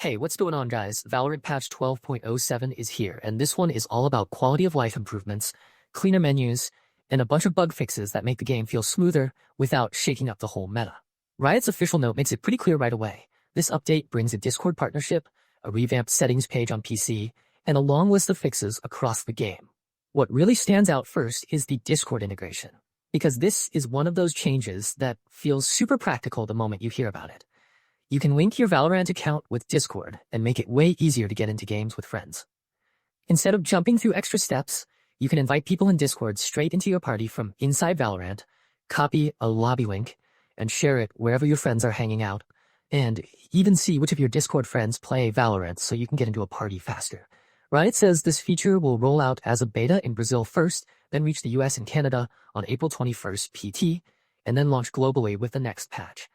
Hey, what's going on, guys? Valorant patch 12.07 is here, and this one is all about quality of life improvements, cleaner menus, and a bunch of bug fixes that make the game feel smoother without shaking up the whole meta. Riot's official note makes it pretty clear right away. This update brings a Discord partnership, a revamped settings page on PC, and a long list of fixes across the game. What really stands out first is the Discord integration, because this is one of those changes that feels super practical the moment you hear about it. You can link your Valorant account with Discord and make it way easier to get into games with friends. Instead of jumping through extra steps, you can invite people in Discord straight into your party from inside Valorant, copy a lobby link, and share it wherever your friends are hanging out, and even see which of your Discord friends play Valorant so you can get into a party faster. Riot says this feature will roll out as a beta in Brazil first, then reach the US and Canada on April 21st PT, and then launch globally with the next patch.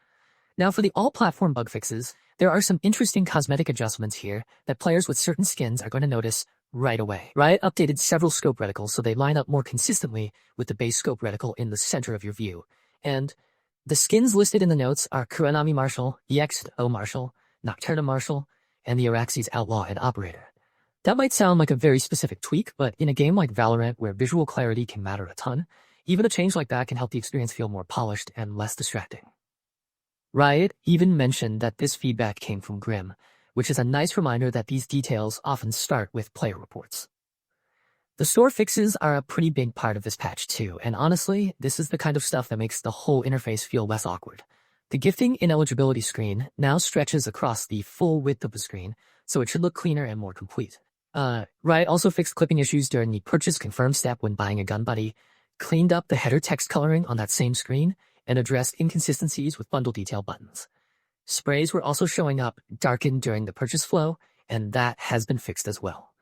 Now for the all-platform bug fixes, there are some interesting cosmetic adjustments here that players with certain skins are going to notice right away. Riot updated several scope reticles so they line up more consistently with the base scope reticle in the center of your view. And the skins listed in the notes are Kuranami Marshal, EXO Marshal, Nocturna Marshal, and the Araxes Outlaw and Operator. That might sound like a very specific tweak, but in a game like Valorant where visual clarity can matter a ton, even a change like that can help the experience feel more polished and less distracting. Riot even mentioned that this feedback came from Grim, which is a nice reminder that these details often start with player reports. The store fixes are a pretty big part of this patch too, and honestly, this is the kind of stuff that makes the whole interface feel less awkward. The gifting ineligibility screen now stretches across the full width of the screen, so it should look cleaner and more complete. Riot also fixed clipping issues during the purchase confirm step when buying a gun buddy, cleaned up the header text coloring on that same screen, and addressed inconsistencies with bundle detail buttons. Sprays were also showing up darkened during the purchase flow, and that has been fixed as well.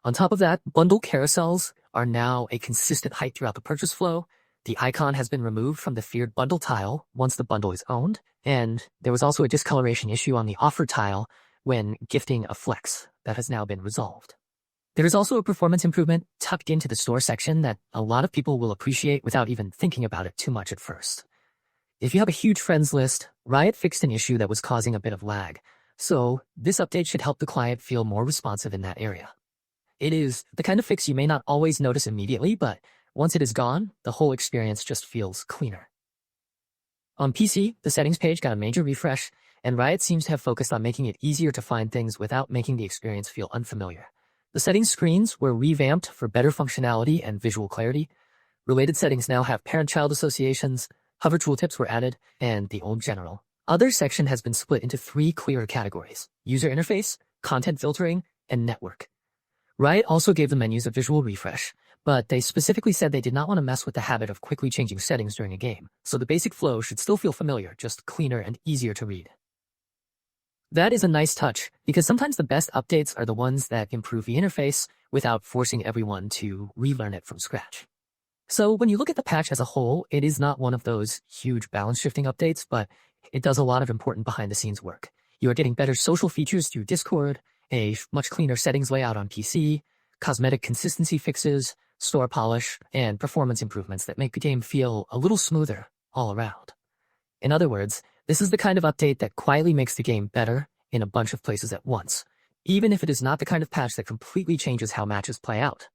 On top of that, bundle carousels are now a consistent height throughout the purchase flow. The icon has been removed from the feared bundle tile once the bundle is owned, and there was also a discoloration issue on the offer tile when gifting a flex that has now been resolved. There is also a performance improvement tucked into the store section that a lot of people will appreciate without even thinking about it too much at first. If you have a huge friends list, Riot fixed an issue that was causing a bit of lag, so this update should help the client feel more responsive in that area. It is the kind of fix you may not always notice immediately, but once it is gone, the whole experience just feels cleaner. On PC, the settings page got a major refresh, and Riot seems to have focused on making it easier to find things without making the experience feel unfamiliar. The settings screens were revamped for better functionality and visual clarity. Related settings now have parent-child associations, hover tooltips were added, and the old general. Other section has been split into 3 clearer categories: user interface, content filtering, and network. Riot also gave the menus a visual refresh, but they specifically said they did not want to mess with the habit of quickly changing settings during a game, so the basic flow should still feel familiar, just cleaner and easier to read. That is a nice touch, because sometimes the best updates are the ones that improve the interface without forcing everyone to relearn it from scratch. So when you look at the patch as a whole, it is not one of those huge balance shifting updates, but it does a lot of important behind the scenes work. You are getting better social features through Discord, a much cleaner settings layout on PC, cosmetic consistency fixes, store polish, and performance improvements that make the game feel a little smoother all around. In other words, this is the kind of update that quietly makes the game better in a bunch of places at once, even if it is not the kind of patch that completely changes how matches play out.